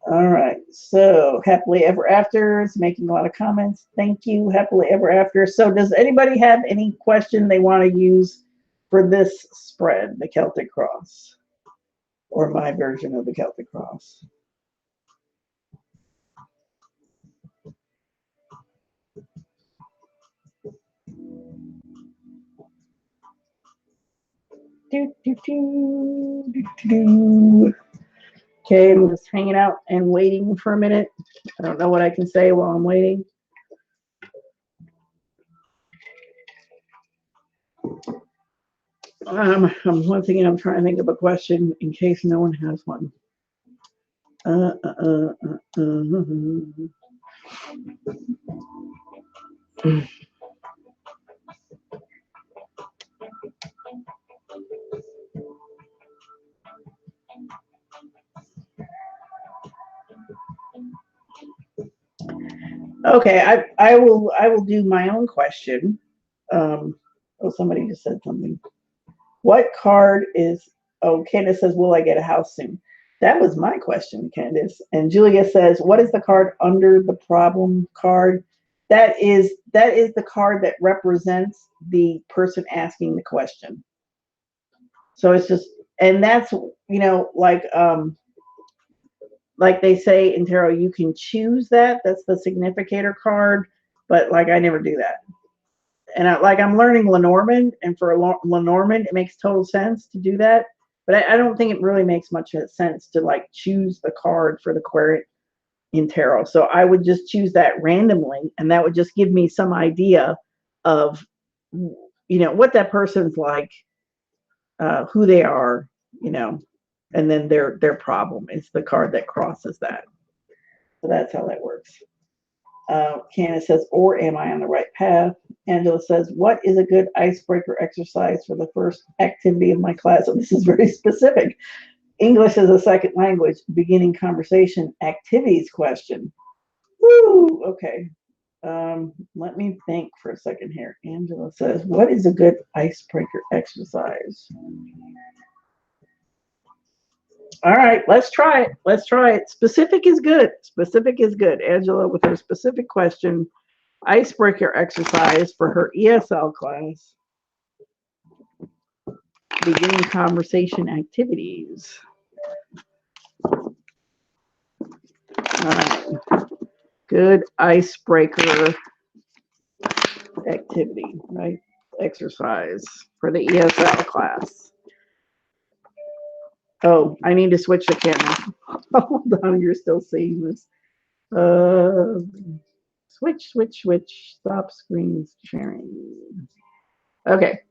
All right. So, happily ever after is making a lot of comments. Thank you, happily ever after. So, does anybody have any question they want to use for this spread, the Celtic cross, or my version of the Celtic cross? Okay, I'm just hanging out and waiting for a minute. I don't know what I can say while I'm waiting. Once again, I'm trying to think of a question in case no one has one. Okay, I will do my own question. Oh, somebody just said something. What card is? Oh, Candace says, "Will I get a house soon?" That was my question, Candace. And Julia says, "What is the card under the problem card?" That is the card that represents the person asking the question. So it's just, and that's like they say in tarot, you can choose that. That's the significator card, but like, I never do that. And I'm learning Lenormand, and for Lenormand, it makes total sense to do that. But I don't think it really makes much sense to like choose the card for the querent in tarot. So I would just choose that randomly, and that would just give me some idea of what that person's like, who they are, and then their problem is the card that crosses that. So that's how that works. Candace says, or am I on the right path? Angela says, what is a good icebreaker exercise for the first activity of my class? So this is very specific. English as a second language, beginning conversation, activities question. Woo, okay. Let me think for a second here. Angela says, what is a good icebreaker exercise? All right, let's try it. Let's try it. Specific is good. Specific is good. Angela with her specific question. Icebreaker exercise for her ESL class. Beginning conversation activities. All right. Good icebreaker activity, right? Exercise for the ESL class. Oh, I need to switch the camera. Hold on, you're still seeing this. Switch. Stop screen sharing. Okay.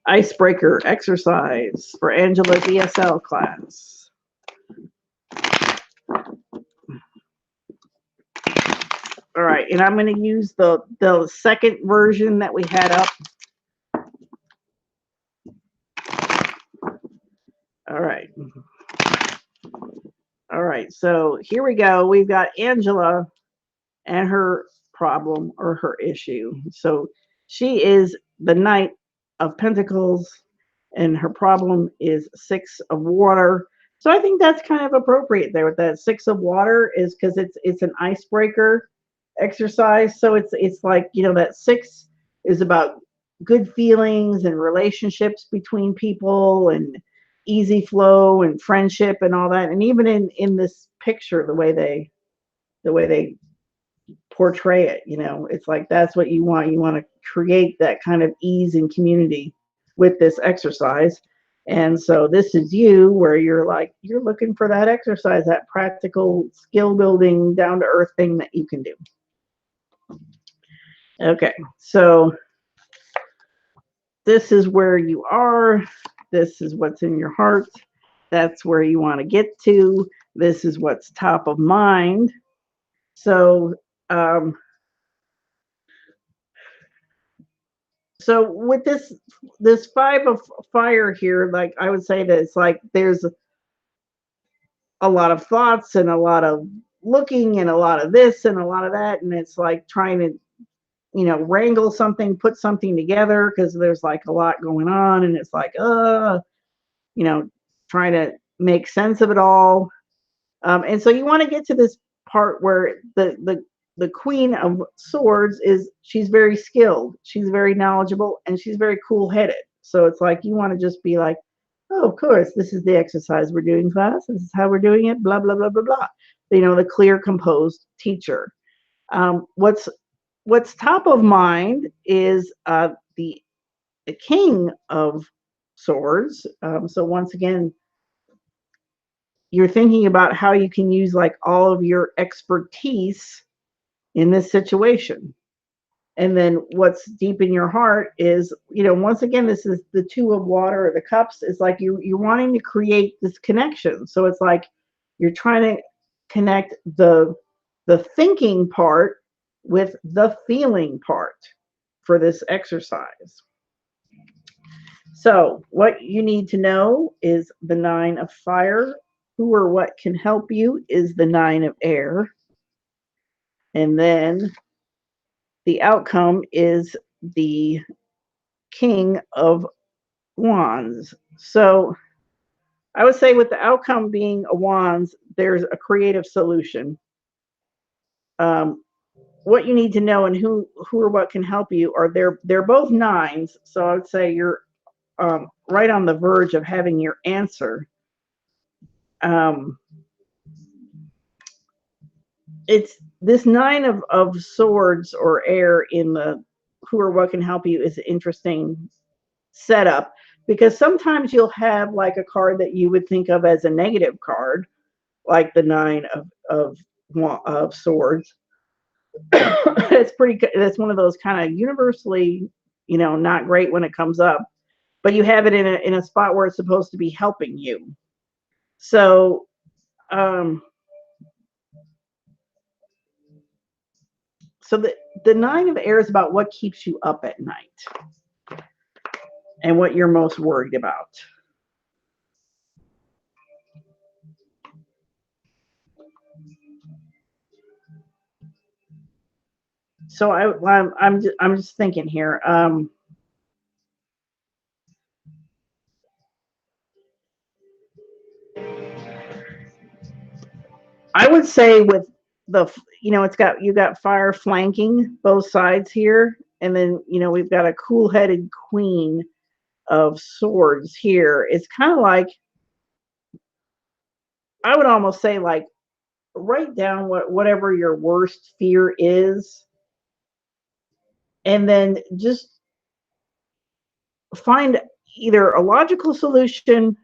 Icebreaker exercise for Angela's ESL class. All right, and I'm going to use the second version that we had up. All right. All right. So here we go. We've got Angela and her problem or her issue. So she is the Knight of Pentacles, and her problem is Six of Water. So I think that's kind of appropriate there with that Six of Water, is because it's an icebreaker exercise. So it's like, you know, that six is about good feelings and relationships between people and easy flow and friendship and all that. And even in this picture, the way they portray it, you know, it's like that's what you want. You want to create that kind of ease and community with this exercise. And so this is you, where you're like, you're looking for that exercise, that practical skill building down to earth thing that you can do. Okay, so this is where you are. This is what's in your heart. That's where you want to get to. This is what's top of mind. So, so with this Five of Fire here, like I would say that it's like there's a lot of thoughts and a lot of looking and a lot of this and a lot of that, and it's like trying to, you know, wrangle something, put something together, because there's like a lot going on, and it's like you know, trying to make sense of it all. And so you want to get to this part where the Queen of Swords is, she's very skilled, she's very knowledgeable, and she's very cool headed. So it's like you want to just be like, oh, of course, this is the exercise we're doing, class. This is how we're doing it. Blah blah blah blah blah. You know, the clear, composed teacher. What's top of mind is the King of Swords. So once again, you're thinking about how you can use like all of your expertise in this situation. And then what's deep in your heart is, you know, once again, this is the Two of Water or the Cups. It's like you're wanting to create this connection. So it's like you're trying to connect the thinking part with the feeling part for this exercise. So what you need to know is the Nine of Fire. Who or what can help you is the Nine of Air. And then the outcome is the King of Wands. So I would say with the outcome being a Wands, there's a creative solution. What you need to know and who or what can help you are they're both nines. So I would say you're right on the verge of having your answer. It's this Nine of Swords or Air in the who or what can help you is an interesting setup, because sometimes you'll have like a card that you would think of as a negative card, like the Nine of Swords. It's pretty. That's one of those kind of universally, you know, not great when it comes up, but you have it in a spot where it's supposed to be helping you. So, so the Nine of Air is about what keeps you up at night and what you're most worried about. So I'm just thinking here. I would say with the, you know, you got fire flanking both sides here, and then, you know, we've got a cool-headed Queen of Swords here. It's kind of like, I would almost say like, write down whatever your worst fear is, and then just find either a logical solution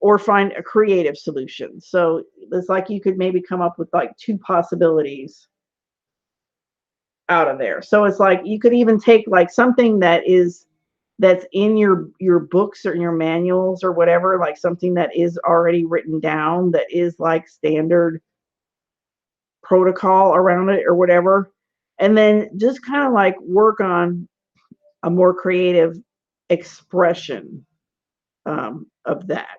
or find a creative solution. So it's like you could maybe come up with like two possibilities out of there. So it's like you could even take like something that's in your books or your manuals or whatever, like something that is already written down that is like standard protocol around it or whatever, and then just kind of like work on a more creative expression of that.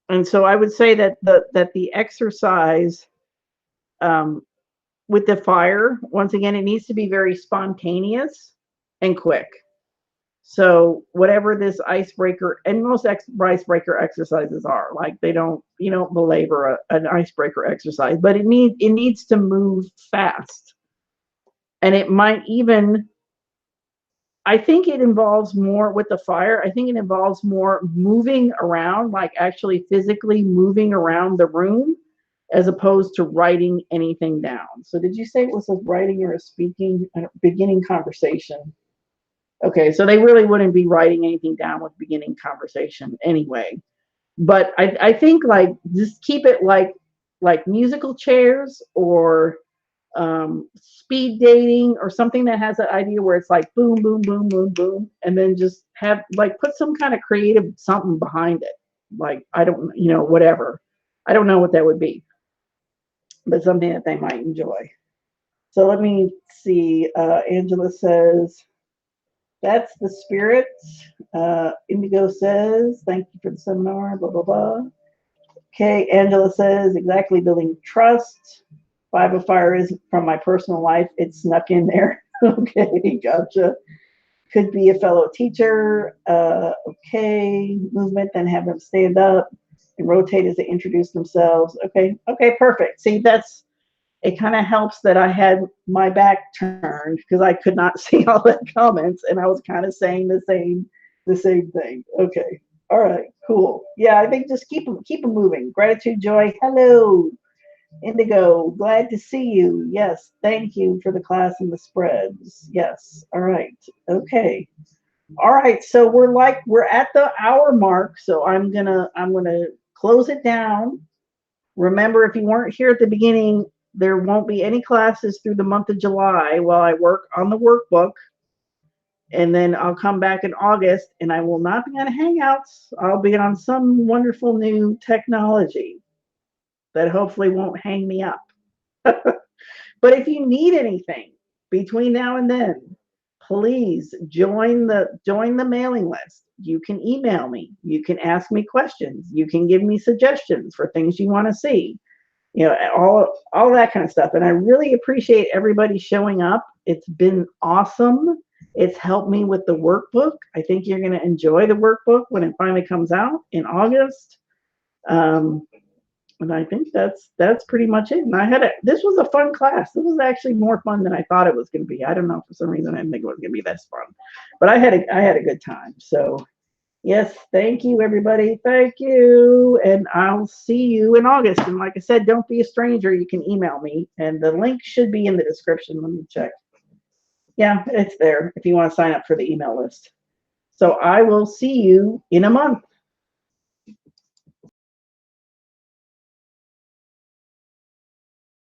And so I would say that the exercise with the fire, once again, it needs to be very spontaneous and quick. So whatever this icebreaker, and most icebreaker exercises are, like you don't belabor an icebreaker exercise, but it needs to move fast. And it might even, I think it involves more with the fire. I think it involves more moving around, like actually physically moving around the room, as opposed to writing anything down. So did you say it was a writing or a speaking, a beginning conversation? Okay, so they really wouldn't be writing anything down with beginning conversation anyway. But I think like just keep it like musical chairs or speed dating or something that has that idea where it's like boom, boom, boom, boom, boom, and then just have like put some kind of creative something behind it. Like I don't, whatever. I don't know what that would be, but something that they might enjoy. So let me see. Angela says, that's the spirit. Indigo says, thank you for the seminar, blah, blah, blah. Okay, Angela says, exactly, building trust. Five of Fire is from my personal life. It snuck in there. Okay, gotcha. Could be a fellow teacher. Okay, movement, then have them stand up and rotate as they introduce themselves. Okay, perfect. See, it kind of helps that I had my back turned because I could not see all the comments and I was kind of saying the same thing. Okay. All right. Cool. Yeah, I think just keep them moving. Gratitude, joy. Hello, Indigo. Glad to see you. Yes. Thank you for the class and the spreads. Yes. All right. Okay. All right. So we're at the hour mark. So I'm gonna close it down. Remember, if you weren't here at the beginning, there won't be any classes through the month of July while I work on the workbook. And then I'll come back in August and I will not be on Hangouts. I'll be on some wonderful new technology that hopefully won't hang me up. But if you need anything between now and then, please join the mailing list. You can email me. You can ask me questions. You can give me suggestions for things you want to see. All that kind of stuff. And I really appreciate everybody showing up. It's been awesome. It's helped me with the workbook. I think you're going to enjoy the workbook when it finally comes out in August. And I think that's pretty much it. And this was a fun class. This was actually more fun than I thought it was going to be. I don't know, for some reason I didn't think it was going to be this fun, but I had a good time. So yes, thank you, everybody. Thank you. And I'll see you in August. And like I said, don't be a stranger. You can email me. And the link should be in the description. Let me check. Yeah, it's there if you want to sign up for the email list. So I will see you in a month.